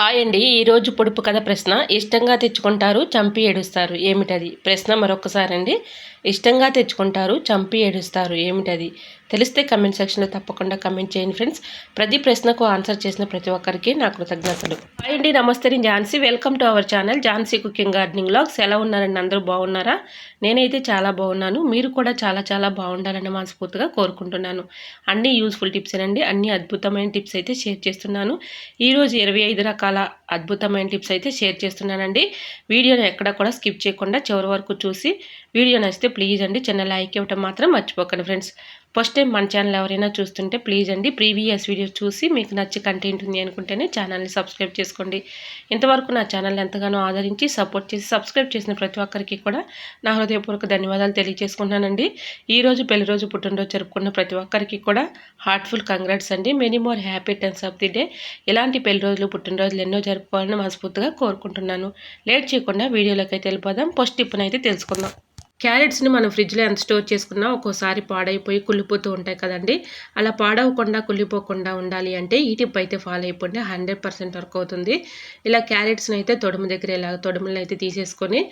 Hi అండి. ఈరోజు పొడుపు కథ ప్రశ్న ఇష్టంగా తెచ్చుకుంటారు, చంపి ఏడుస్తారు ఏమిటది? ప్రశ్న మరొకసారండి. ఇష్టంగా తెచ్చుకుంటారు, చంపి ఏడుస్తారు ఏమిటది? తెలిస్తే కమెంట్ సెక్షన్లో తప్పకుండా కమెంట్ చేయండి ఫ్రెండ్స్. ప్రతి ప్రశ్నకు ఆన్సర్ చేసిన ప్రతి ఒక్కరికి నా కృతజ్ఞతలు. హాయ్ అండి, నమస్తే. నేను Jhansi. Welcome to our channel Jhansi cooking gardening vlogs. ఎలా ఉన్నారండి? అందరూ బాగున్నారా? నేనైతే చాలా బాగున్నాను. మీరు కూడా చాలా చాలా బాగుండాలని మనస్ఫూర్తిగా కోరుకుంటున్నాను. అన్ని యూస్ఫుల్ టిప్స్ అండి, అన్ని అద్భుతమైన టిప్స్ అయితే షేర్ చేస్తున్నాను. ఈరోజు 25 రకాల అద్భుతమైన టిప్స్ అయితే షేర్ చేస్తున్నానండి. వీడియోని ఎక్కడ కూడా స్కిప్ చేయకుండా చివరి వరకు చూసి వీడియో నచ్చితే ప్లీజ్ అండి చిన్న లైక్ ఇవ్వటం మాత్రం మర్చిపోకండి ఫ్రెండ్స్. ఫస్ట్ టైం మన ఛానల్ ఎవరైనా చూస్తుంటే ప్లీజ్ అండి ప్రీవియస్ వీడియోస్ చూసి మీకు నచ్చి కంటెంట్ ఉంది అనుకుంటేనే ఛానల్ని సబ్స్క్రైబ్ చేసుకోండి. ఇంతవరకు నా ఛానల్ ఎంతగానో ఆదరించి సపోర్ట్ చేసి సబ్స్క్రైబ్ చేసిన ప్రతి ఒక్కరికి కూడా నా హృదయపూర్వక ధన్యవాదాలు తెలియజేసుకుంటున్నానండి. ఈరోజు పెళ్లి రోజు పుట్టినరోజు జరుపుకున్న ప్రతి ఒక్కరికి కూడా హార్ట్ఫుల్ కంగ్రాట్స్ అండి. Many more happy turns of the day. ఇలాంటి పెళ్లి రోజులు పుట్టినరోజులు ఎన్నో జరుపుకోవాలని మనస్ఫూర్తిగా కోరుకుంటున్నాను. లేట్ చేయకుండా వీడియోలోకి అయితే వెళ్ళిపోదాం. ఫస్ట్ టిప్ని తెలుసుకుందాం. క్యారెట్స్ని మనం ఫ్రిడ్జ్లో ఎంత స్టోర్ చేసుకున్నా ఒక్కోసారి పాడైపోయి కుళ్ళిపోతూ ఉంటాయి కదండి. అలా పాడవకుండా కుళ్ళిపోకుండా ఉండాలి అంటే ఈ టిప్ అయితే ఫాలో అయిపోండి. 100% వర్క్ అవుతుంది. ఇలా క్యారెట్స్ని అయితే తొడుము దగ్గర ఇలా తొడుములను అయితే తీసేసుకొని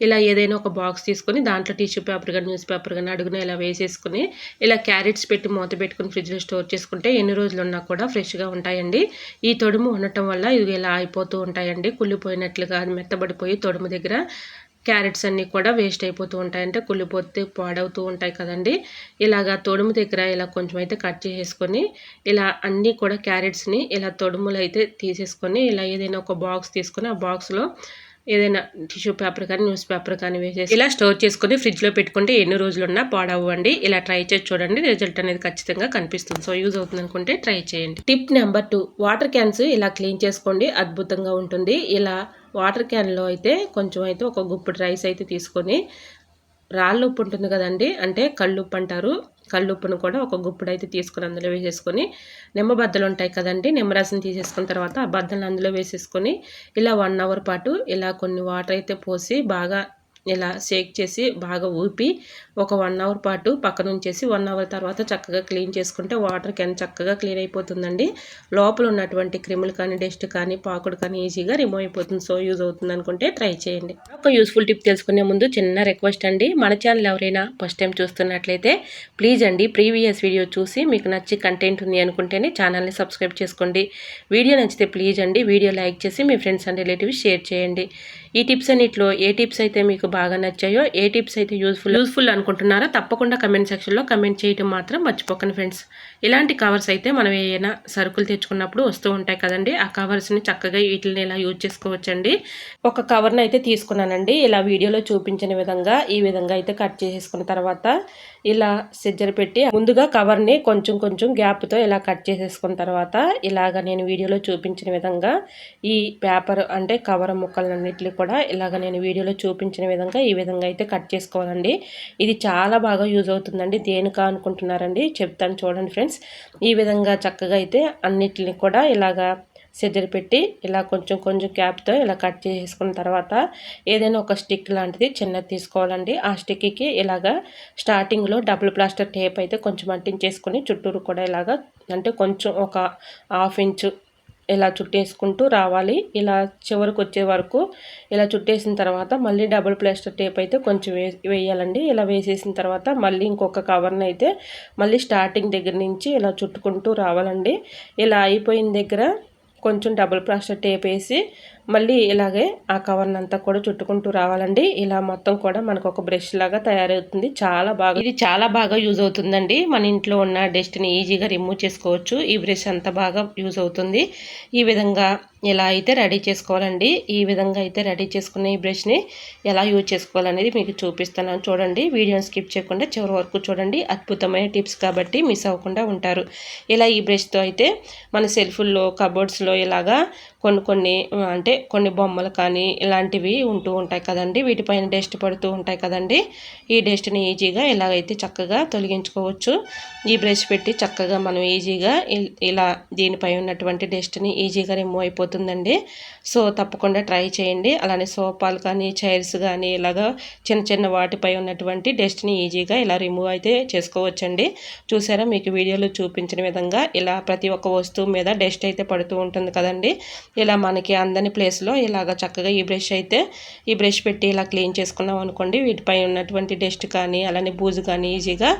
ఇలా ఏదైనా ఒక బాక్స్ తీసుకొని దాంట్లో టిష్యూ పేపర్ కానీ న్యూస్ పేపర్ కానీ అడుగున ఇలా వేసేసుకుని ఇలా క్యారెట్స్ పెట్టి మూత పెట్టుకుని ఫ్రిడ్జ్లో స్టోర్ చేసుకుంటే ఎన్ని రోజులు ఉన్నా కూడా ఫ్రెష్గా ఉంటాయండి. ఈ తొడుము ఉండటం వల్ల ఇవి ఇలా అయిపోతూ ఉంటాయండి. కుళ్ళిపోయినట్లుగా మెత్తబడిపోయి తొడుము దగ్గర క్యారెట్స్ అన్నీ కూడా వేస్ట్ అయిపోతూ ఉంటాయి, అంటే కుళ్ళిపోతే పాడవుతూ ఉంటాయి కదండి. ఇలాగా తొడుము దగ్గర ఇలా కొంచెం అయితే కట్ చేసేసుకొని ఇలా అన్నీ కూడా క్యారెట్స్ని ఇలా తొడుములు అయితే తీసేసుకొని ఇలా ఏదైనా ఒక బాక్స్ తీసుకొని ఆ బాక్స్లో ఏదైనా టిష్యూ పేపర్ కానీ న్యూస్ పేపర్ కానీ వేసేసి ఇలా స్టోర్ చేసుకొని ఫ్రిడ్జ్లో పెట్టుకుంటే ఎన్ని రోజులున్నా పాడవ్వండి. ఇలా ట్రై చేసి చూడండి, రిజల్ట్ అనేది ఖచ్చితంగా కనిపిస్తుంది. సో యూజ్ అవుతుంది అనుకుంటే ట్రై చేయండి. టిప్ నెంబర్ 2, వాటర్ క్యాన్స్ ఇలా క్లీన్ చేసుకోండి, అద్భుతంగా ఉంటుంది. ఇలా వాటర్ క్యాన్లో అయితే కొంచెం అయితే ఒక గుప్పిడి రైస్ అయితే తీసుకొని రాళ్ళు ఉప్పు ఉంటుంది కదండి, అంటే కళ్ళుప్పు అంటారు. కళ్ళుప్పును కూడా ఒక గుప్పుడు అయితే తీసుకొని అందులో వేసేసుకొని నిమ్మ బద్దలు ఉంటాయి కదండి, నిమ్మరసం తీసేసుకున్న తర్వాత ఆ బద్దలను అందులో వేసేసుకొని ఇలా 1 అవర్ పాటు ఇలా కొన్ని వాటర్ అయితే పోసి బాగా ఇలా షేక్ చేసి బాగా ఊపి ఒక 1 అవర్ పాటు పక్కన ఉంచేసి 1 అవర్ తర్వాత చక్కగా క్లీన్ చేసుకుంటే వాటర్ క్యాన్ చక్కగా క్లీన్ అయిపోతుందండి. లోపల ఉన్నటువంటి క్రిములు కానీ డస్ట్ కానీ పాకుడు కానీ ఈజీగా రిమూవ్ అయిపోతుంది. సో యూజ్ అవుతుంది అనుకుంటే ట్రై చేయండి. ఒక యూస్ఫుల్ టిప్ తెలుసుకునే ముందు చిన్న రిక్వెస్ట్ అండి, మన ఛానల్ ఎవరైనా ఫస్ట్ టైం చూస్తున్నట్లయితే ప్లీజ్ అండి ప్రీవియస్ వీడియో చూసి మీకు నచ్చి కంటెంట్ ఉంది అనుకుంటేనే ఛానల్ని సబ్స్క్రైబ్ చేసుకోండి. వీడియో నచ్చితే ప్లీజ్ అండి వీడియో లైక్ చేసి మీ ఫ్రెండ్స్ అండ్ రిలేటివ్స్ షేర్ చేయండి. ఈ టిప్స్ అన్నిట్లో ఏ టిప్స్ అయితే మీకు బాగా నచ్చాయో, ఏ టిప్స్ అయితే యూస్ఫుల్ అనుకుంటున్నారో తప్పకుండా కమెంట్ సెక్షన్లో కమెంట్ చేయడం మాత్రం మర్చిపోకండి ఫ్రెండ్స్. ఇలాంటి కవర్స్ అయితే మనం ఏదైనా సరుకులు తెచ్చుకున్నప్పుడు వస్తూ ఉంటాయి కదండి, ఆ కవర్స్ని చక్కగా వీటిని ఇలా యూజ్ చేసుకోవచ్చండి. ఒక కవర్ని అయితే తీసుకున్నానండి, ఇలా వీడియోలో చూపించిన విధంగా ఈ విధంగా అయితే కట్ చేసేసుకున్న తర్వాత ఇలా సిజ్జర్ పెట్టి ముందుగా కవర్ని కొంచెం కొంచెం గ్యాప్తో ఇలా కట్ చేసేసుకున్న తర్వాత ఇలాగ నేను వీడియోలో చూపించిన విధంగా ఈ పేపర్ అంటే కవర్ ముక్కలన్నిటిని కూడా ఇలాగ నేను వీడియోలో చూపించిన విధంగా ఈ విధంగా అయితే కట్ చేసుకోవాలండి. ఇది చాలా బాగా యూజ్ అవుతుందండి. దేనికా అనుకుంటున్నారండి, చెప్తాను చూడండి ఫ్రెండ్స్. ఈ విధంగా చక్కగా అయితే అన్నిటిని కూడా ఇలాగా సిజర్ పెట్టి ఇలా కొంచెం కొంచెం క్యాప్తో ఇలా కట్ చేసుకున్న తర్వాత ఏదైనా ఒక స్టిక్ లాంటిది చిన్నది తీసుకోవాలండి. ఆ స్టిక్కి ఇలాగా స్టార్టింగ్లో డబుల్ ప్లాస్టర్ టేప్ అయితే కొంచెం అంటించేసుకొని చుట్టూరు కూడా ఇలాగా అంటే కొంచెం ఒక 1/2 ఇంచు ఇలా చుట్టేసుకుంటూ రావాలి. ఇలా చివరికి వచ్చే వరకు ఇలా చుట్టేసిన తర్వాత మళ్ళీ డబుల్ ప్లాస్టర్ టేప్ అయితే కొంచెం వేయాలండి. ఇలా వేసేసిన తర్వాత మళ్ళీ ఇంకొక కవర్ని అయితే మళ్ళీ స్టార్టింగ్ దగ్గర నుంచి ఇలా చుట్టుకుంటూ రావాలండి. ఇలా అయిపోయిన దగ్గర కొంచెం డబుల్ ప్లాస్టర్ టేప్ వేసి మళ్ళీ ఇలాగే ఆ కవర్ని అంతా కూడా చుట్టుకుంటూ రావాలండి. ఇలా మొత్తం కూడా మనకు ఒక బ్రష్ లాగా తయారవుతుంది. ఇది చాలా బాగా యూజ్ అవుతుందండి. మన ఇంట్లో ఉన్న డస్ట్ని ఈజీగా రిమూవ్ చేసుకోవచ్చు. ఈ బ్రష్ అంతా బాగా యూజ్ అవుతుంది. ఈ విధంగా ఎలా అయితే రెడీ చేసుకోవాలండి. ఈ విధంగా అయితే రెడీ చేసుకున్న ఈ బ్రష్ని ఎలా యూజ్ చేసుకోవాలనేది మీకు చూపిస్తున్నాను చూడండి. వీడియోని స్కిప్ చేయకుండా చివరి వరకు చూడండి. అద్భుతమైన టిప్స్ కాబట్టి మిస్ అవ్వకుండా ఉంటారు. ఇలా ఈ బ్రష్తో అయితే మన సెల్ఫుల్లో కబోర్డ్స్లో ఇలాగా కొన్ని బొమ్మలు కానీ ఇలాంటివి ఉంటూ ఉంటాయి కదండి, వీటిపైన డస్ట్ పడుతూ ఉంటాయి కదండి. ఈ డస్ట్ని ఈజీగా ఇలాగైతే చక్కగా తొలగించుకోవచ్చు. ఈ బ్రష్ పెట్టి చక్కగా మనం ఈజీగా ఇలా దీనిపై ఉన్నటువంటి డస్ట్ని ఈజీగా రిమూవ్ అయిపోతుందండి. సో తప్పకుండా ట్రై చేయండి. అలానే సోఫాలు కానీ చైర్స్ కానీ ఇలాగా చిన్న చిన్న వాటిపై ఉన్నటువంటి డస్ట్ని ఈజీగా ఇలా రిమూవ్ అయితే చేసుకోవచ్చండి. చూసారా, మీకు వీడియోలో చూపించిన విధంగా ఇలా ప్రతి ఒక్క వస్తువు మీద డస్ట్ అయితే పడుతూ ఉంటుంది కదండి. ఇలా మనకి అందని ప్లేస్లో ఇలాగ చక్కగా ఈ బ్రష్ పెట్టి ఇలా క్లీన్ చేసుకున్నాం అనుకోండి, వీటిపై ఉన్నటువంటి డస్ట్ కానీ అలానే బూజు కానీ ఈజీగా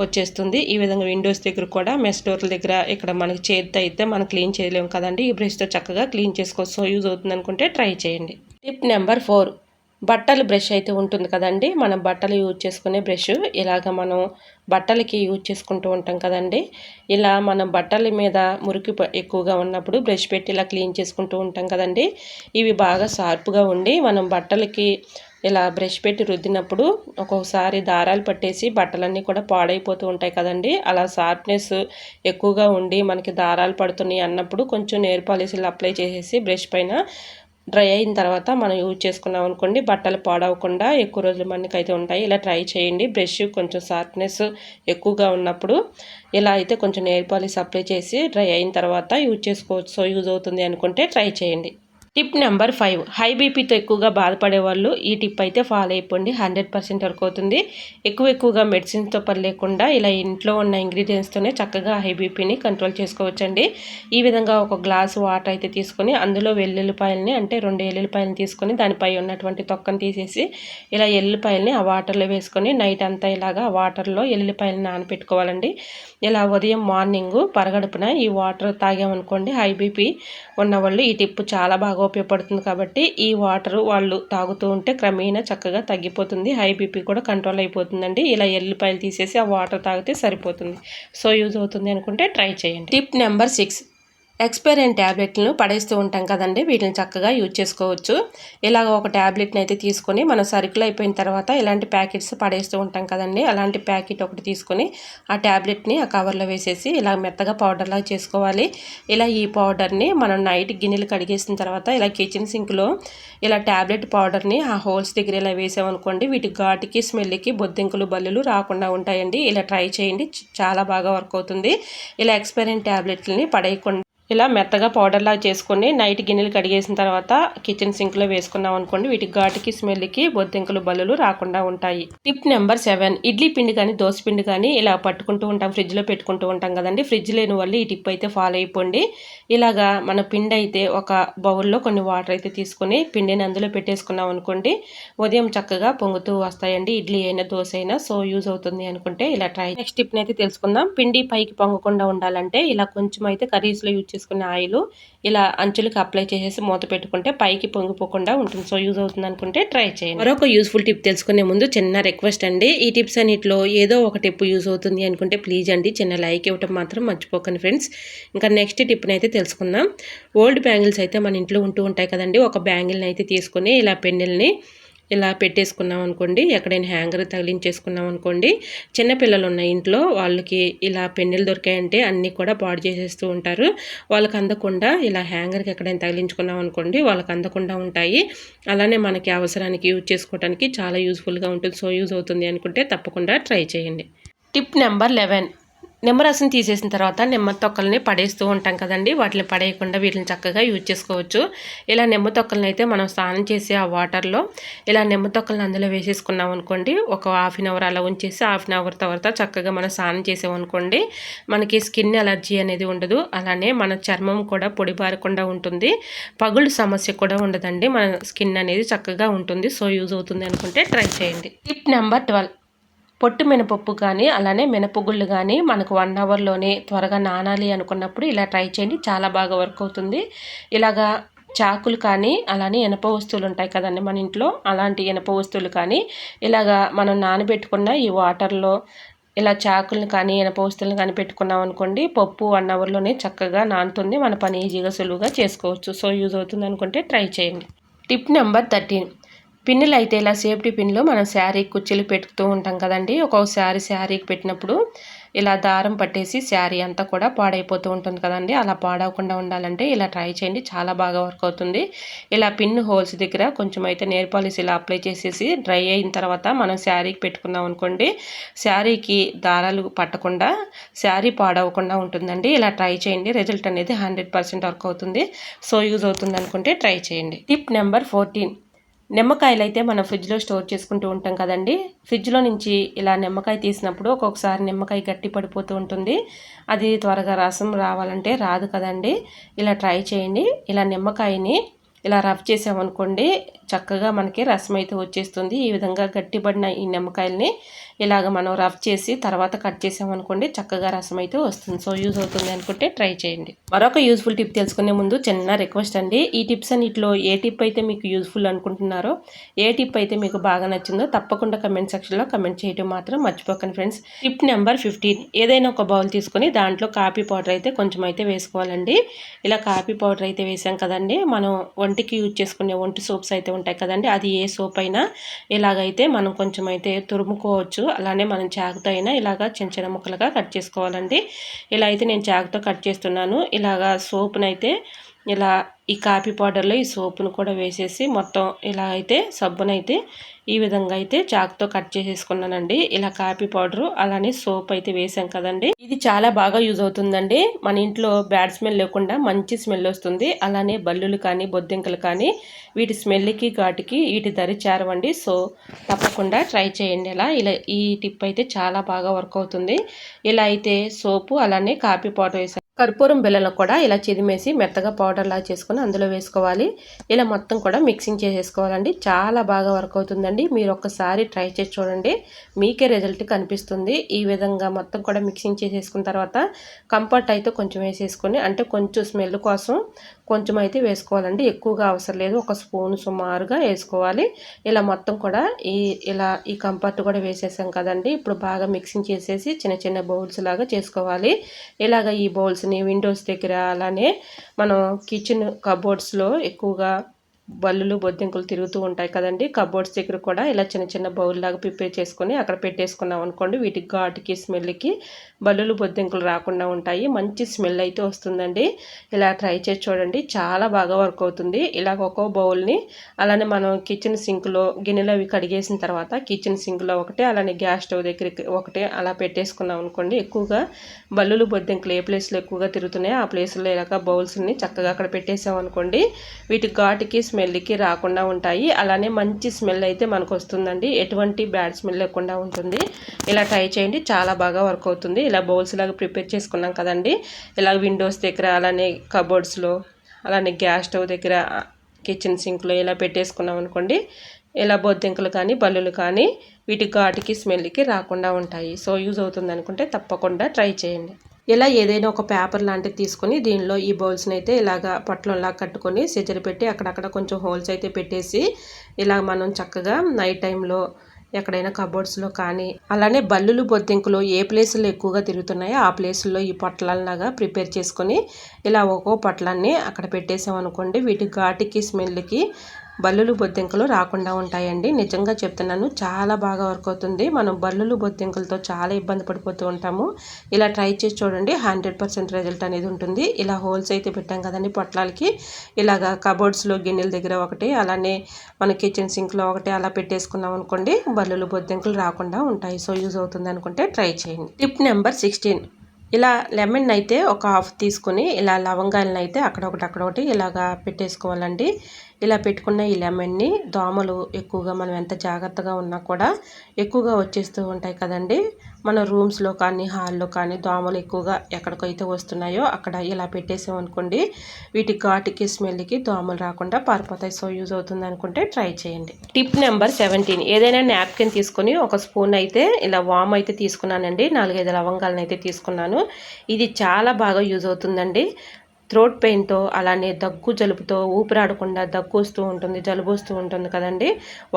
వచ్చేస్తుంది. ఈ విధంగా విండోస్ దగ్గర కూడా మెస్ డోర్ల దగ్గర ఇక్కడ మనకి చేతితో అయితే మనం క్లీన్ చేయలేము కదండి, ఈ బ్రష్తో చక్కగా క్లీన్ చేసుకోవచ్చు. సో యూజ్ అవుతుంది అనుకుంటే ట్రై చేయండి. టిప్ నెంబర్ 4, బట్టలు బ్రష్ అయితే ఉంటుంది కదండి, మనం బట్టలు యూజ్ చేసుకునే బ్రష్. ఇలాగ మనం బట్టలకి యూజ్ చేసుకుంటూ ఉంటాం కదండి, ఇలా మనం బట్టల మీద మురికి ఎక్కువగా ఉన్నప్పుడు బ్రష్ పెట్టి ఇలా క్లీన్ చేసుకుంటూ ఉంటాం కదండి. ఇవి బాగా షార్ప్గా ఉండి మనం బట్టలకి ఇలా బ్రష్ పెట్టి రుద్దినప్పుడు ఒక్కొక్కసారి దారాలు పట్టేసి బట్టలన్నీ కూడా పాడైపోతూ ఉంటాయి కదండి. అలా షార్ప్నెస్ ఎక్కువగా ఉండి మనకి దారాలు పడుతున్నాయి అన్నప్పుడు కొంచెం నెయిల్ పాలిష్లు అప్లై చేసేసి బ్రష్ పైన డ్రై అయిన తర్వాత మనం యూజ్ చేసుకున్నాం అనుకోండి, బట్టలు పాడవకుండా ఎక్కువ రోజులు మనకైతే ఉంటాయి. ఇలా ట్రై చేయండి. బ్రష్ కొంచెం షార్ప్నెస్ ఎక్కువగా ఉన్నప్పుడు ఇలా అయితే కొంచెం నెయిల్ పాలిష్ అప్లై చేసి డ్రై అయిన తర్వాత యూజ్ చేసుకోవచ్చు. సో యూజ్ అవుతుంది అనుకుంటే ట్రై చేయండి. టిప్ నెంబర్ 5, హై బీపీతో ఎక్కువగా బాధపడే వాళ్ళు ఈ టిప్ అయితే ఫాలో అయిపోండి, 100% వర్క్ అవుతుంది. ఎక్కువగా మెడిసిన్స్తో పని లేకుండా ఇలా ఇంట్లో ఉన్న ఇంగ్రీడియంట్స్తోనే చక్కగా హై బీపీని కంట్రోల్ చేసుకోవచ్చండి. ఈ విధంగా ఒక గ్లాసు వాటర్ అయితే తీసుకొని అందులో వెల్లుల్లిపాయలని అంటే 2 ఎల్లుల్లిపాయలని తీసుకొని దానిపై ఉన్నటువంటి తొక్కను తీసేసి ఇలా ఎల్లుల్లిపాయలని ఆ వాటర్లో వేసుకొని నైట్ అంతా ఇలాగా ఆ వాటర్లో ఎల్లుల్లిపాయలని నానబెట్టుకోవాలండి. ఇలా ఉదయం మార్నింగ్ పరగడుపున ఈ వాటర్ తాగామనుకోండి, హై బీపీ ఉన్నవాళ్ళు ఈ టిప్ చాలా బాగా ఉపయోగపడుతుంది. కాబట్టి ఈ వాటర్ వాళ్ళు తాగుతూ ఉంటే క్రమేణా చక్కగా తగ్గిపోతుంది, హై బీపీ కూడా కంట్రోల్ అయిపోతుందండి. ఇలా ఎల్లిపాయలు తీసేసి ఆ వాటర్ తాగితే సరిపోతుంది. సో యూజ్ అవుతుంది అనుకుంటే ట్రై చేయండి. టిప్ నెంబర్ 6, ఎక్స్పైర్ అయిన ట్యాబ్లెట్లను పడేస్తూ ఉంటాం కదండి, వీటిని చక్కగా యూజ్ చేసుకోవచ్చు. ఇలాగ ఒక ట్యాబ్లెట్ని అయితే తీసుకొని మనం సరుకులు అయిపోయిన తర్వాత ఇలాంటి ప్యాకెట్స్ పడేస్తూ ఉంటాం కదండి, అలాంటి ప్యాకెట్ ఒకటి తీసుకొని ఆ ట్యాబ్లెట్ని ఆ కవర్లో వేసేసి ఇలా మెత్తగా పౌడర్లా చేసుకోవాలి. ఇలా ఈ పౌడర్ని మనం నైట్ గిన్నెలు కడిగేసిన తర్వాత ఇలా కిచెన్ సింక్లో ఇలా ట్యాబ్లెట్ పౌడర్ని ఆ హోల్స్ దగ్గర ఇలా వేసామనుకోండి, వీటి ఘాటుకి స్మెల్కి బొద్దింకలు బల్లులు రాకుండా ఉంటాయండి. ఇలా ట్రై చేయండి, చాలా బాగా వర్క్ అవుతుంది. ఇలా ఎక్స్పైర్ అయిన ట్యాబ్లెట్లని పడేయకుండా ఇలా మెత్తగా పౌడర్లా చేసుకొని నైట్ గిన్నెలు కడిగేసిన తర్వాత కిచెన్ సింక్లో వేసుకున్నాం అనుకోండి, వీటి ఘాటుకి స్మెల్కి బొద్దింకలు బల్లులు రాకుండా ఉంటాయి. టిప్ నెంబర్ 7, ఇడ్లీ పిండి కానీ దోశ పిండి కానీ ఇలా పట్టుకుంటూ ఉంటాం, ఫ్రిడ్జ్లో పెట్టుకుంటూ ఉంటాం కదండి. ఫ్రిడ్జ్ లేని వాళ్ళు ఈ టిప్ అయితే ఫాలో అయిపోండి. ఇలాగా మన పిండి అయితే ఒక బౌల్లో కొన్ని వాటర్ అయితే తీసుకొని పిండిని అందులో పెట్టేసుకున్నాం అనుకోండి, ఉదయం చక్కగా పొంగుతూ వస్తాయండి, ఇడ్లీ అయినా దోశ అయినా. సో యూజ్ అవుతుంది అనుకుంటే ఇలా ట్రై. నెక్స్ట్ టిప్ని అయితే తెలుసుకుందాం. పిండి పైకి పొంగకుండా ఉండాలంటే ఇలా కొంచెం అయితే కర్రీస్లో యూజ్ చేసుకునే ఆయిల్ ఇలా అంచులకు అప్లై చేసేసి మూత పెట్టుకుంటే పైకి పొంగిపోకుండా ఉంటుంది. సో యూజ్ అవుతుంది అనుకుంటే ట్రై చేయండి. మరొక యూస్ఫుల్ టిప్ తెలుసుకునే ముందు చిన్న రిక్వెస్ట్ అండి, ఈ టిప్స్ అన్నిటిలో ఏదో ఒక టిప్ యూజ్ అవుతుంది అనుకుంటే ప్లీజ్ అండి చిన్న లైక్ ఇవ్వటం మాత్రం మర్చిపోకండి ఫ్రెండ్స్. ఇంకా నెక్స్ట్ టిప్ని అయితే తెలుసుకుందాం. ఓల్డ్ బ్యాంగిల్స్ అయితే మన ఇంట్లో ఉంటూ ఉంటాయి కదండి, ఒక బ్యాంగిల్ని అయితే తీసుకొని ఇలా పెన్నెల్ని ఇలా పెట్టేసుకున్నాం అనుకోండి, ఎక్కడైనా హ్యాంగర్ తగిలించేసుకున్నాం అనుకోండి, చిన్నపిల్లలు ఉన్న ఇంట్లో వాళ్ళకి ఇలా పెన్నెలు దొరికాయంటే అన్నీ కూడా పాడు చేసేస్తూ ఉంటారు. వాళ్ళకి అందకుండా ఇలా హ్యాంగర్కి ఎక్కడైనా తగిలించుకున్నాం అనుకోండి, వాళ్ళకి అందకుండా ఉంటాయి. అలానే మనకి అవసరానికి యూజ్ చేసుకోవడానికి చాలా యూజ్ఫుల్గా ఉంటుంది. సో యూజ్ అవుతుంది అనుకుంటే తప్పకుండా ట్రై చేయండి. టిప్ నెంబర్ 11, నిమ్మరసం తీసేసిన తర్వాత నిమ్మ తొక్కల్ని పడేస్తూ ఉంటాం కదండి, వాటిని పడేయకుండా వీటిని చక్కగా యూజ్ చేసుకోవచ్చు. ఇలా నిమ్మ తొక్కలను అయితే మనం స్నానం చేసి ఆ వాటర్లో ఇలా నిమ్మ తొక్కలను అందులో వేసేసుకున్నాం అనుకోండి, ఒక ½ అవర్ అలా ఉంచేసి ½ అవర్ తర్వాత చక్కగా మనం స్నానం చేసామనుకోండి, మనకి స్కిన్ అలర్జీ అనేది ఉండదు. అలానే మన చర్మం కూడా పొడిబారకుండా ఉంటుంది, పగుళ్ళు సమస్య కూడా ఉండదండి, మన స్కిన్ అనేది చక్కగా ఉంటుంది. సో యూజ్ అవుతుంది అనుకుంటే ట్రై చేయండి. టిప్ నెంబర్ 12, పొట్టు మినపప్పు కానీ అలానే మినపగుళ్ళు కానీ మనకు 1 అవర్లోనే త్వరగా నానాలి అనుకున్నప్పుడు ఇలా ట్రై చేయండి, చాలా బాగా వర్క్ అవుతుంది. ఇలాగా చాకులు కానీ అలానే ఇనప వస్తువులు ఉంటాయి కదండి మన ఇంట్లో, అలాంటి ఇనప వస్తువులు కానీ ఇలాగా మనం నానబెట్టుకున్న ఈ వాటర్లో ఇలా చాకులను కానీ ఇనప వస్తువులను కానీ పెట్టుకున్నాం అనుకోండి, పప్పు 1 అవర్లోనే చక్కగా నానుతుంది, మన పని ఈజీగా సులువుగా చేసుకోవచ్చు. సో యూజ్ అవుతుంది అనుకుంటే ట్రై చేయండి. టిప్ నెంబర్ 13, పిన్నులు అయితే ఇలా సేఫ్టీ పిన్లు మనం శారీ కుర్చీలు పెట్టుతూ ఉంటాం కదండి, ఒక్కొక్కసారి శారీకి పెట్టినప్పుడు ఇలా దారం పట్టేసి శారీ అంతా కూడా పాడైపోతూ ఉంటుంది కదండి, అలా పాడవకుండా ఉండాలంటే ఇలా ట్రై చేయండి, చాలా బాగా వర్క్ అవుతుంది. ఇలా పిన్ హోల్స్ దగ్గర కొంచెం అయితే నెయిల్ పాలిష్ ఇలా అప్లై చేసేసి డ్రై అయిన తర్వాత మనం శారీకి పెట్టుకున్నాం అనుకోండి, శారీకి దారాలు పట్టకుండా శారీ పాడవకుండా ఉంటుందండి. ఇలా ట్రై చేయండి, రిజల్ట్ అనేది 100% వర్క్ అవుతుంది. సో యూజ్ అవుతుంది అనుకుంటే ట్రై చేయండి. టిప్ నెంబర్ 14, నిమ్మకాయలు అయితే మనం ఫ్రిడ్జ్లో స్టోర్ చేసుకుంటూ ఉంటాం కదండి. ఫ్రిడ్జ్లో నుంచి ఇలా నిమ్మకాయ తీసినప్పుడు ఒక్కొక్కసారి నిమ్మకాయ గట్టి పడిపోతూ ఉంటుంది. అది త్వరగా రసం రావాలంటే రాదు కదండి. ఇలా ట్రై చేయండి. ఇలా నిమ్మకాయని ఇలా రఫ్ చేసామనుకోండి చక్కగా మనకి రసం అయితే వచ్చేస్తుంది. ఈ విధంగా గట్టిపడిన ఈ నిమ్మకాయల్ని ఇలాగ మనం రఫ్ చేసి తర్వాత కట్ చేసామనుకోండి చక్కగా రసం అయితే వస్తుంది. సో యూజ్ అవుతుంది అనుకుంటే ట్రై చేయండి. మరొక యూజ్ఫుల్ టిప్ తెలుసుకునే ముందు చిన్న రిక్వెస్ట్ అండి. ఈ టిప్స్ అన్నిటిలో ఏ టిప్ అయితే మీకు యూజ్ఫుల్ అనుకుంటున్నారో, ఏ టిప్ అయితే మీకు బాగా నచ్చిందో తప్పకుండా కమెంట్ సెక్షన్లో కమెంట్ చేయడం మాత్రం మర్చిపోకండి ఫ్రెండ్స్. టిప్ నెంబర్ 15, ఏదైనా ఒక బౌల్ తీసుకొని దాంట్లో కాఫీ పౌడర్ అయితే కొంచెం అయితే వేసుకోవాలండి. ఇలా కాఫీ పౌడర్ అయితే వేసాం కదండి, మనం వంటికి యూజ్ చేసుకునే వంటి సోప్స్ అయితే ఉంటాయి కదండి, అది ఏ సోప్ అయినా ఇలాగైతే మనం కొంచెం అయితే తురుముకోవచ్చు. అలానే మనం చాకుతో అయినా ఇలాగ చిన్న చిన్న ముక్కలుగా కట్ చేసుకోవాలండి. ఇలా అయితే నేను చాకుతో కట్ చేస్తున్నాను. ఇలాగా సోపునైతే ఇలా ఈ కాఫీ పౌడర్లో ఈ సోపును కూడా వేసేసి మొత్తం ఇలా అయితే సబ్బునైతే ఈ విధంగా అయితే చాకుతో కట్ చేసేసుకున్నానండి. ఇలా కాఫీ పౌడరు అలానే సోప్ అయితే వేసాం కదండి, ఇది చాలా బాగా యూజ్ అవుతుందండి. మన ఇంట్లో బ్యాడ్ స్మెల్ లేకుండా మంచి స్మెల్ వస్తుంది. అలానే బల్లులు కానీ బొద్దింకలు కానీ వీటి స్మెల్కి ఘాటుకి వీటి దరి చేరవండి. సో తప్పకుండా ట్రై చేయండి. ఇలా ఈ టిప్ అయితే చాలా బాగా వర్క్ అవుతుంది. ఇలా అయితే సోపు అలానే కాఫీ పౌడర్ వేసాం. కర్పూరం బిళ్ళను కూడా ఇలా చిదిమేసి మెత్తగా పౌడర్లా చేసుకుని అందులో వేసుకోవాలి. ఇలా మొత్తం కూడా మిక్సింగ్ చేసేసుకోవాలండి. చాలా బాగా వర్క్ అవుతుందండి. మీరు ఒక్కసారి ట్రై చేసి చూడండి, మీకే రిజల్ట్ కనిపిస్తుంది. ఈ విధంగా మొత్తం కూడా మిక్సింగ్ చేసేసుకున్న తర్వాత కంఫర్ట్ అయితే కొంచెం వేసేసుకొని, అంటే కొంచెం స్మెల్ కోసం కొంచెం అయితే వేసుకోవాలండి, ఎక్కువగా అవసరం లేదు. ఒక స్పూన్ సుమారుగా వేసుకోవాలి. ఇలా మొత్తం కూడా ఈ కంఫర్ట్ కూడా వేసేసాం కదండి. ఇప్పుడు బాగా మిక్సింగ్ చేసేసి చిన్న చిన్న బౌల్స్ లాగా చేసుకోవాలి. ఇలాగ ఈ బౌల్స్ని విండోస్ దగ్గర అలానే మనం కిచెన్ కబోర్డ్స్లో ఎక్కువగా బల్లులు బొద్దింకలు తిరుగుతూ ఉంటాయి కదండి, కబోర్డ్స్ దగ్గర కూడా ఇలా చిన్న చిన్న బౌల్ లాగా ప్రిపేర్ చేసుకొని అక్కడ పెట్టేసుకున్నాం అనుకోండి, వీటికి ఘాటుకి స్మెల్కి బల్లులు బొద్దింకలు రాకుండా ఉంటాయి. మంచి స్మెల్ అయితే వస్తుందండి. ఇలా ట్రై చేసి చూడండి, చాలా బాగా వర్క్ అవుతుంది. ఇలాగ ఒక్కో బౌల్ని అలానే మనం కిచెన్ సింక్లో గిన్నెలు అవి కడిగేసిన తర్వాత కిచెన్ సింక్లో ఒకటే, అలానే గ్యాస్ స్టవ్ దగ్గరికి ఒకటే అలా పెట్టేసుకున్నాం అనుకోండి, ఎక్కువగా బల్లులు బొద్దింకలు ఏ ప్లేస్లో ఎక్కువగా తిరుగుతున్నాయో ఆ ప్లేస్లో ఇలాగ బౌల్స్ని చక్కగా అక్కడ పెట్టేసాం అనుకోండి, వీటి ఘాటుకి స్మెల్కి రాకుండా ఉంటాయి. అలానే మంచి స్మెల్ అయితే మనకు వస్తుందండి, ఎటువంటి బ్యాడ్ స్మెల్ లేకుండా ఉంటుంది. ఇలా ట్రై చేయండి, చాలా బాగా వర్క్ అవుతుంది. ఇలా బౌల్స్ లాగా ప్రిపేర్ చేసుకున్నాం కదండి, ఇలా విండోస్ దగ్గర అలానే కబోర్డ్స్లో అలానే గ్యాస్ స్టవ్ దగ్గర కిచెన్ సింక్లో ఇలా పెట్టేసుకున్నాం అనుకోండి, ఇలా బొద్దింకలు కానీ బల్లులు కానీ వీటి ఘాటుకి స్మెల్కి రాకుండా ఉంటాయి. సో యూజ్ అవుతుంది అనుకుంటే తప్పకుండా ట్రై చేయండి. ఇలా ఏదైనా ఒక పేపర్ లాంటిది తీసుకొని దీనిలో ఈ బౌల్స్ని అయితే ఇలాగా పట్లంలా కట్టుకొని సిజర్ పెట్టి అక్కడక్కడ కొంచెం హోల్స్ అయితే పెట్టేసి ఇలా మనం చక్కగా నైట్ టైంలో ఎక్కడైనా కబోర్డ్స్లో కానీ అలానే బల్లులు బొద్దింకలు ఏ ప్లేసుల్లో ఎక్కువగా తిరుగుతున్నాయో ఆ ప్లేసుల్లో ఈ పొట్లాలలాగా ప్రిపేర్ చేసుకొని ఇలా ఒక్కో పొట్లాన్ని అక్కడ పెట్టేసాం అనుకోండి, వీటి ఘాటుకి స్మెల్కి బల్లులు బొద్దింకలు రాకుండా ఉంటాయండి. నిజంగా చెప్తున్నాను, చాలా బాగా వర్క్ అవుతుంది. మనం బల్లులు బొద్దింకలతో చాలా ఇబ్బంది పడిపోతూ ఉంటాము. ఇలా ట్రై చేసి చూడండి, 100% రిజల్ట్ అనేది ఉంటుంది. ఇలా హోల్స్ అయితే పెట్టాం కదండి పొట్లాలకి, ఇలాగా కబోర్డ్స్లో గిన్నెల దగ్గర ఒకటి అలానే మన కిచెన్ సింక్లో ఒకటి అలా పెట్టేసుకున్నాం అనుకోండి, బల్లులు బొద్దింకలు రాకుండా ఉంటాయి. సో యూజ్ అవుతుంది అనుకుంటే ట్రై చేయండి. టిప్ నెంబర్ 16, ఇలా లెమన్ అయితే ఒక హాఫ్ తీసుకొని ఇలా లవంగాలను అయితే అక్కడొకటి ఇలాగా పెట్టేసుకోవాలండి. ఇలా పెట్టుకున్న ఈ లెమన్ని దోమలు ఎక్కువగా మనం ఎంత జాగ్రత్తగా ఉన్నా కూడా ఎక్కువగా వచ్చేస్తూ ఉంటాయి కదండి, మన రూమ్స్లో కానీ హాల్లో కానీ దోమలు ఎక్కువగా ఎక్కడికైతే వస్తున్నాయో అక్కడ ఇలా పెట్టేసాం అనుకోండి, వీటి ఘాటుకి స్మెల్కి దోమలు రాకుండా పారిపోతాయి. సో యూజ్ అవుతుంది అనుకుంటే ట్రై చేయండి. టిప్ నెంబర్ 17, ఏదైనా నాప్కిన్ తీసుకొని ఒక స్పూన్ అయితే ఇలా వామ్ అయితే తీసుకున్నానండి, 4-5 లవంగాలను అయితే తీసుకున్నాను. ఇది చాలా బాగా యూజ్ అవుతుందండి. థ్రోట్ పెయిన్తో అలానే దగ్గు జలుబుతో ఊపిరాడకుండా దగ్గు వస్తూ ఉంటుంది, జలుబు వస్తూ ఉంటుంది కదండి,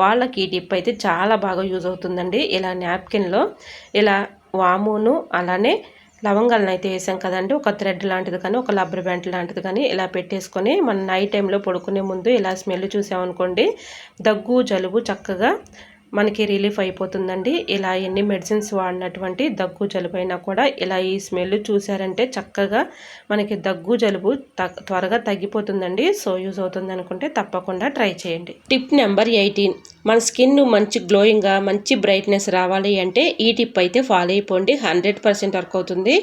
వాళ్ళకి ఈ టిప్ అయితే చాలా బాగా యూజ్ అవుతుందండి. ఇలా నాప్కిన్లో ఇలా వామును అలానే లవంగాలను అయితే వేసాం కదండి, ఒక థ్రెడ్ లాంటిది కానీ ఒక రబ్బర్ బ్యాండ్ లాంటిది కానీ ఇలా పెట్టేసుకొని మన నైట్ టైంలో పడుకునే ముందు ఇలా స్మెల్ చూసామనుకోండి, దగ్గు జలుబు చక్కగా మనకి రిలీఫ్ అయిపోతుందండి. ఇలా ఎన్ని మెడిసిన్స్ వాడినటువంటి దగ్గు జలుబు అయినా కూడా ఇలా ఈ స్మెల్ చూసారంటే చక్కగా మనకి దగ్గు జలుబు త్వరగా తగ్గిపోతుందండి. సో యూజ్ అవుతుంది అనుకుంటే తప్పకుండా ట్రై చేయండి. టిప్ నెంబర్ 18, మన స్కిన్ మంచి గ్లోయింగ్గా మంచి బ్రైట్నెస్ రావాలి అంటే ఈ టిప్ అయితే ఫాలో అయిపోండి, 100% వర్క్ అవుతుంది.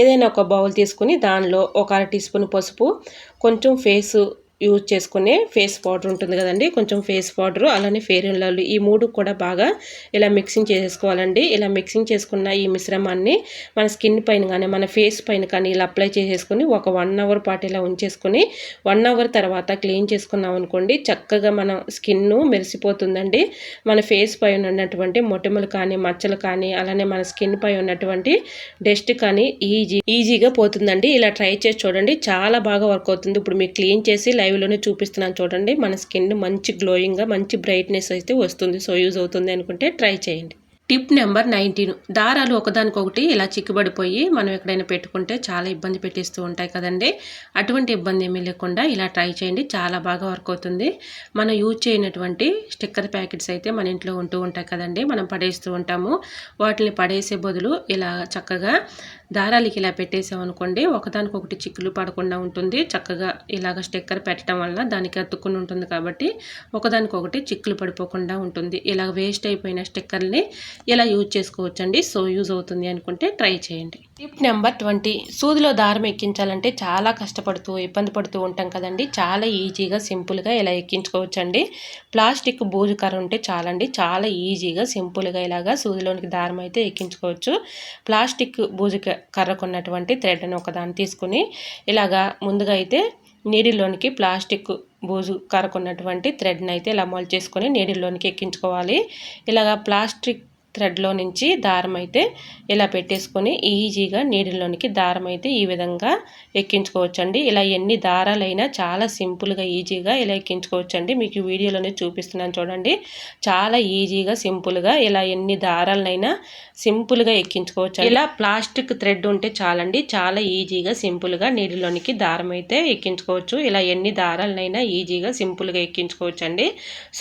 ఏదైనా ఒక బౌల్ తీసుకుని దానిలో ఒక 1/2 టీ స్పూన్ పసుపు, కొంచెం ఫేసు యూజ్ చేసుకునే ఫేస్ పౌడర్ ఉంటుంది కదండి, కొంచెం ఫేస్ పౌడరు, అలానే ఫెయిర్ అండ్ లవ్లీ, ఈ 3 కూడా బాగా ఇలా మిక్సింగ్ చేసేసుకోవాలండి. ఇలా మిక్సింగ్ చేసుకున్న ఈ మిశ్రమాన్ని మన స్కిన్ పైన కానీ మన ఫేస్ పైన కానీ ఇలా అప్లై చేసేసుకొని ఒక 1 అవర్ పాటు ఇలా ఉంచేసుకొని 1 అవర్ తర్వాత క్లీన్ చేసుకున్నాం అనుకోండి, చక్కగా మన స్కిన్ మెరిసిపోతుందండి. మన ఫేస్ పైన ఉన్నటువంటి మొటిమలు కానీ మచ్చలు కానీ అలానే మన స్కిన్ పై ఉన్నటువంటి డస్ట్ కానీ ఈజీగా పోతుందండి. ఇలా ట్రై చేసి చూడండి, చాలా బాగా వర్క్ అవుతుంది. ఇప్పుడు మీకు క్లీన్ చేసి లైవ్లోనే చూపిస్తున్నాను చూడండి. మన స్కిన్ మంచి గ్లోయింగ్గా మంచి బ్రైట్నెస్ అయితే వస్తుంది. సో యూజ్ అవుతుంది అనుకుంటే ట్రై చేయండి. టిప్ నెంబర్ 19, దారాలు ఒకదానికొకటి ఇలా చిక్కుబడిపోయి మనం ఎక్కడైనా పెట్టుకుంటే చాలా ఇబ్బంది పెట్టేస్తూ ఉంటాయి కదండి. అటువంటి ఇబ్బంది ఏమీ లేకుండా ఇలా ట్రై చేయండి, చాలా బాగా వర్క్ అవుతుంది. మనం యూజ్ చేయనటువంటి స్టిక్కర్ ప్యాకెట్స్ అయితే మన ఇంట్లో ఉంటూ ఉంటాయి కదండి, మనం పడేస్తూ ఉంటాము. వాటిని పడేసే బదులు ఇలా చక్కగా దారాలకి ఇలా పెట్టేసామనుకోండి, ఒకదానికొకటి చిక్కులు పడకుండా ఉంటుంది. చక్కగా ఇలాగ స్టిక్కర్ పెట్టడం వల్ల దానికి అతుక్కుని ఉంటుంది కాబట్టి ఒకదానికొకటి చిక్కులు పడిపోకుండా ఉంటుంది. ఇలా వేస్ట్ అయిపోయిన స్టిక్కర్ని ఇలా యూజ్ చేసుకోవచ్చండి. సో యూజ్ అవుతుంది అనుకుంటే ట్రై చేయండి. టిప్ నెంబర్ 20, సూదిలో దారం ఎక్కించాలంటే చాలా కష్టపడుతూ ఇబ్బంది పడుతూ ఉంటాం కదండి. చాలా ఈజీగా సింపుల్గా ఇలా ఎక్కించుకోవచ్చండి. ప్లాస్టిక్ బూజు కర్ర ఉంటే చాలండి, చాలా ఈజీగా సింపుల్గా ఇలాగా సూదిలోనికి దారం అయితే ఎక్కించుకోవచ్చు. ప్లాస్టిక్ బూజు కర్రకున్నటువంటి థ్రెడ్ని ఒకదాన్ని తీసుకుని ఇలాగా ముందుగా అయితే నీడిల్లోనికి ప్లాస్టిక్ బూజు కరకున్నటువంటి థ్రెడ్ని అయితే ఇలా మొలిచేసుకొని నీడిల్లోనికి ఎక్కించుకోవాలి. ఇలాగా ప్లాస్టిక్ థ్రెడ్లో నుంచి దారం అయితే ఇలా పెట్టేసుకొని ఈజీగా నీడిల్లోనికి దారం అయితే ఈ విధంగా ఎక్కించుకోవచ్చండి. ఇలా ఎన్ని దారాలైనా చాలా సింపుల్గా ఈజీగా ఇలా ఎక్కించుకోవచ్చండి. మీకు వీడియోలోనే చూపిస్తున్నాను చూడండి, చాలా ఈజీగా సింపుల్గా ఇలా ఎన్ని దారాలనైనా సింపుల్గా ఎక్కించుకోవచ్చు. ఇలా ప్లాస్టిక్ థ్రెడ్ ఉంటే చాలండి, చాలా ఈజీగా సింపుల్గా నీడిల్లోనికి దారం అయితే ఎక్కించుకోవచ్చు. ఇలా ఎన్ని దారాలనైనా ఈజీగా సింపుల్గా ఎక్కించుకోవచ్చు అండి.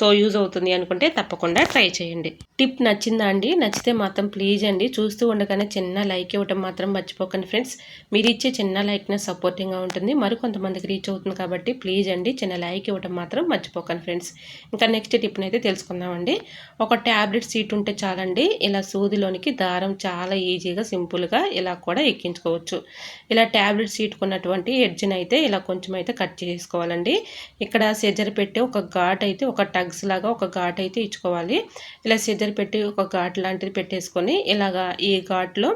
సో యూజ్ అవుతుంది అనుకుంటే తప్పకుండా ట్రై చేయండి. టిప్ నచ్చిందా అండి? నచ్చితే మాత్రం ప్లీజ్ అండి చూస్తూ ఉండగానే చిన్న లైక్ ఇవ్వటం మాత్రం మర్చిపోకండి ఫ్రెండ్స్. మీరు ఇచ్చే చిన్న లైక్నే సపోర్టింగ్గా ఉంటుంది, మరికొంతమందికి రీచ్ అవుతుంది కాబట్టి ప్లీజ్ అండి చిన్న లైక్ ఇవ్వటం మాత్రం మర్చిపోకండి ఫ్రెండ్స్. ఇంకా నెక్స్ట్ టిప్ని అయితే తెలుసుకుందామండి. ఒక ట్యాబ్లెట్ సీట్ ఉంటే చాలండి, ఇలా సూదిలోనికి దారం చాలా ఈజీగా సింపుల్గా ఇలా కూడా ఎక్కించుకోవచ్చు. ఇలా ట్యాబ్లెట్ సీట్ కొన్నటువంటి ఎడ్జ్ని అయితే ఇలా కొంచెం అయితే కట్ చేసుకోవాలండి. ఇక్కడ సిజర్ పెట్టి ఒక ఘాట్ అయితే ఒక టగ్స్ లాగా ఒక ఘాట్ అయితే ఇచ్చుకోవాలి. ఇలా సిజర్ పెట్టి ఒక ఘాట్ లాంటిది పెట్టేసుకొని ఇలాగా ఈ ఘాట్లో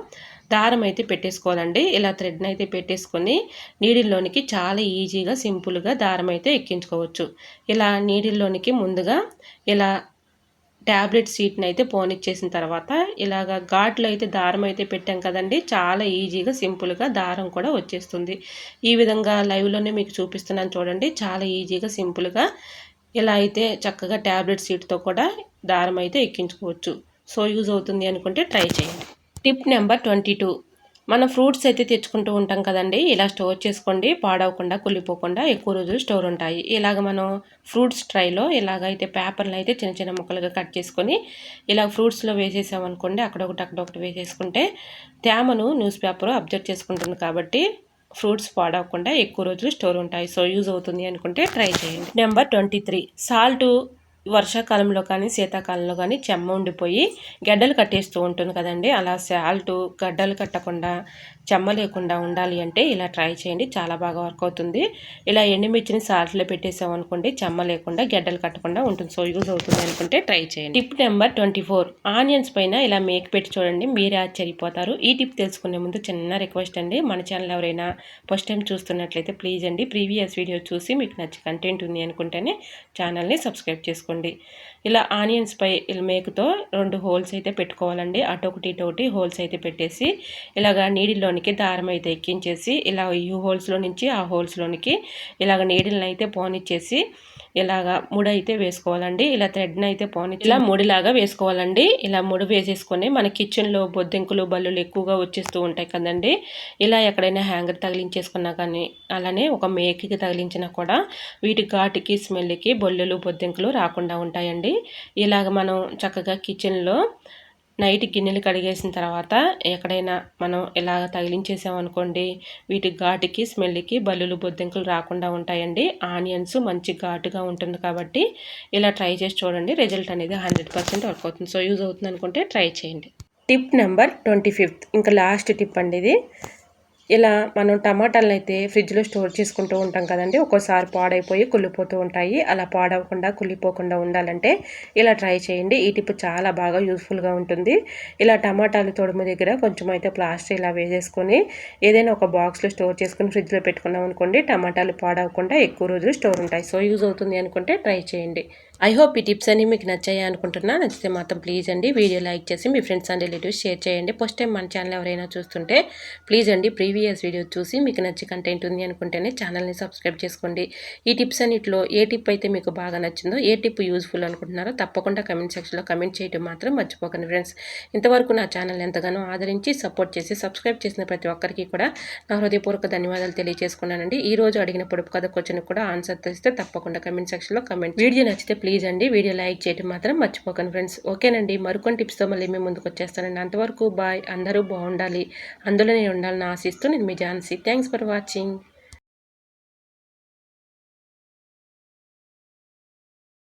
దారం అయితే పెట్టేసుకోవాలండి. ఇలా థ్రెడ్ని అయితే పెట్టేసుకొని నీడిల్లోనికి చాలా ఈజీగా సింపుల్గా దారం అయితే ఎక్కించుకోవచ్చు. ఇలా నీడిల్లోనికి ముందుగా ఇలా ట్యాబ్లెట్ సీట్ని అయితే పోనిచ్చేసిన తర్వాత ఇలాగ ఘాట్లో అయితే దారం అయితే పెట్టాం కదండి, చాలా ఈజీగా సింపుల్గా దారం కూడా వచ్చేస్తుంది. ఈ విధంగా లైవ్లోనే మీకు చూపిస్తున్నాను చూడండి, చాలా ఈజీగా సింపుల్గా ఇలా అయితే చక్కగా ట్యాబ్లెట్ సీట్తో కూడా దారం అయితే ఎక్కించుకోవచ్చు. సో యూజ్ అవుతుంది అనుకుంటే ట్రై చేయండి. టిప్ నెంబర్ 22, మనం ఫ్రూట్స్ అయితే తెచ్చుకుంటూ ఉంటాం కదండి, ఇలా స్టోర్ చేసుకోండి, పాడవకుండా కుళ్ళిపోకుండా ఎక్కువ రోజులు స్టోర్ ఉంటాయి. ఇలాగ మనం ఫ్రూట్స్ ట్రైలో ఇలాగైతే పేపర్లు అయితే చిన్న చిన్న ముక్కలుగా కట్ చేసుకొని ఇలా ఫ్రూట్స్లో వేసేసామనుకోండి, అక్కడొకటి వేసేసుకుంటే తేమను న్యూస్ పేపర్ అబ్జర్వ్ చేసుకుంటుంది కాబట్టి ఫ్రూట్స్ పాడవకుండా ఎక్కువ రోజులు స్టోర్ ఉంటాయి. సో యూజ్ అవుతుంది అనుకుంటే ట్రై చేయండి. నెంబర్ 23, సాల్ట్ వర్షాకాలంలో కానీ శీతాకాలంలో కానీ చెమ్మ ఉండిపోయి గడ్డలు కట్టేస్తూ ఉంటుంది కదండి, అలా సాల్ట్ గడ్డలు కట్టకుండా చెమ్మ లేకుండా ఉండాలి అంటే ఇలా ట్రై చేయండి, చాలా బాగా వర్క్ అవుతుంది. ఇలా ఎండుమిర్చిని సాల్ట్లో పెట్టేసామనుకోండి చెమ్మ లేకుండా గడ్డలు కట్టకుండా ఉంటుంది. సో యూజ్ అవుతుంది అనుకుంటే ట్రై చేయండి. టిప్ నెంబర్ 24, ఆనియన్స్ పైన ఇలా మేక్ పెట్టి చూడండి, మీరే ఆశ్చర్యపోతారు. ఈ టిప్ తెలుసుకునే ముందు చిన్న రిక్వెస్ట్ అండి, మన ఛానల్ ఎవరైనా ఫస్ట్ టైం చూస్తున్నట్లయితే ప్లీజ్ అండి ప్రీవియస్ వీడియో చూసి మీకు నచ్చి కంటెంట్ ఉంది అనుకుంటేనే ఛానల్ని సబ్స్క్రైబ్ చేసుకోండి. ఇలా ఆనియన్స్ పై మేకుతో 2 హోల్స్ అయితే పెట్టుకోవాలండి, అటొకటి ఇటొకటి హోల్స్ అయితే పెట్టేసి ఇలాగ నీడిల్లోనికి దారం అయితే ఎక్కించేసి ఇలా ఈ హోల్స్లో నుంచి ఆ హోల్స్లోనికి ఇలాగ నీడిల్ని అయితే పోనిచ్చేసి ఇలాగా ముడి అయితే వేసుకోవాలండి. ఇలా థ్రెడ్ని అయితే ఇలా ముడిలాగా వేసుకోవాలండి. ఇలా ముడి వేసేసుకొని మన కిచెన్లో బొద్దింకులు బల్లులు ఎక్కువగా వచ్చేస్తూ ఉంటాయి కదండి, ఇలా ఎక్కడైనా హ్యాంగర్ తగిలించేసుకున్నా కానీ అలానే ఒక మేకకి తగిలించినా కూడా వీటి ఘాటుకి స్మెల్కి బొల్లులు బొద్దింకులు రాకుండా ఉంటాయండి. ఇలాగ మనం చక్కగా కిచెన్లో నైట్ గిన్నెలు కడిగేసిన తర్వాత ఎక్కడైనా మనం ఇలా తగిలించేసామనుకోండి, వీటి ఘాటుకి స్మెల్కి బల్లులు బొద్దింకులు రాకుండా ఉంటాయండి. ఆనియన్స్ మంచి ఘాటుగా ఉంటుంది కాబట్టి ఇలా ట్రై చేసి చూడండి, రిజల్ట్ అనేది 100% వర్క్ అవుతుంది. సో యూజ్ అవుతుంది అనుకుంటే ట్రై చేయండి. టిప్ నెంబర్ 25, ఇంకా లాస్ట్ టిప్ అండి ఇది. ఇలా మనం టమాటాలను అయితే ఫ్రిడ్జ్లో స్టోర్ చేసుకుంటూ ఉంటాం కదండి. ఒక్కోసారి పాడైపోయి కుళ్ళిపోతూ ఉంటాయి. అలా పాడవకుండా కుళ్ళిపోకుండా ఉండాలంటే ఇలా ట్రై చేయండి. ఈ టిప్ చాలా బాగా యూస్ఫుల్గా ఉంటుంది. ఇలా టమాటాలు తొడుము దగ్గర కొంచెం అయితే ప్లాస్టర్ ఇలా వేసేసుకొని ఏదైనా ఒక బాక్స్లో స్టోర్ చేసుకుని ఫ్రిడ్జ్లో పెట్టుకున్నాం అనుకోండి, టమాటాలు పాడవకుండా ఎక్కువ రోజులు స్టోర్ ఉంటాయి. సో యూజ్ అవుతుంది అనుకుంటే ట్రై చేయండి. ఐ హోప్ ఈ టిప్స్ అన్ని మీకు నచ్చాయి అనుకుంటున్నా. నచ్చితే మాత్రం ప్లీజ్ అండి వీడియో లైక్ చేసి మీ ఫ్రెండ్స్ అండ్ రిలేటివ్స్ షేర్ చేయండి. ఫస్ట్ టైం మన ఛానల్ ఎవరైనా చూస్తుంటే ప్లీజ్ అండి ప్రీవియస్ వీడియో చూసి మీకు నచ్చి కంటెంట్ ఉంది అనుకుంటేనే ఛానల్ని సబ్స్క్రైబ్ చేసుకోండి. ఈ టిప్స్ అన్నిటిలో ఏ టిప్ అయితే మీకు బాగా నచ్చిందో, ఏ టిప్ యూజ్ఫుల్ అనుకుంటున్నారో తప్పకుండా కమెంట్ సెక్షన్లో కమెంట్ చేయడం మాత్రం మర్చిపోకండి ఫ్రెండ్స్. ఇంతవరకు నా ఛానల్ ఎంతగానో ఆదరించి సపోర్ట్ చేసి సబ్స్క్రైబ్ చేసిన ప్రతి ఒక్కరికి కూడా నా హృదయపూర్వక ధన్యవాదాలు తెలియజేసుకున్నానండి. ఈ రోజు అడిగిన పొడుపు కథ క్వశ్చన్ కూడా ఆన్సర్ తెలిస్తే తప్పకుండా కమెంట్ సెక్షన్లో కమెంట్. వీడియో నచ్చితే ప్లీజ్ అండి వీడియో లైక్ చేయడం మాత్రం మర్చిపోకండి ఫ్రెండ్స్. ఓకేనండి, మరికొన్ని టిప్స్తో మళ్ళీ మేము ముందుకు వచ్చేస్తానండి. అంతవరకు బాయ్. అందరూ బాగుండాలి, అందులో నేను ఉండాలని ఆశిస్తూ నేను మీ ఝాన్సీ. Thanks for watching.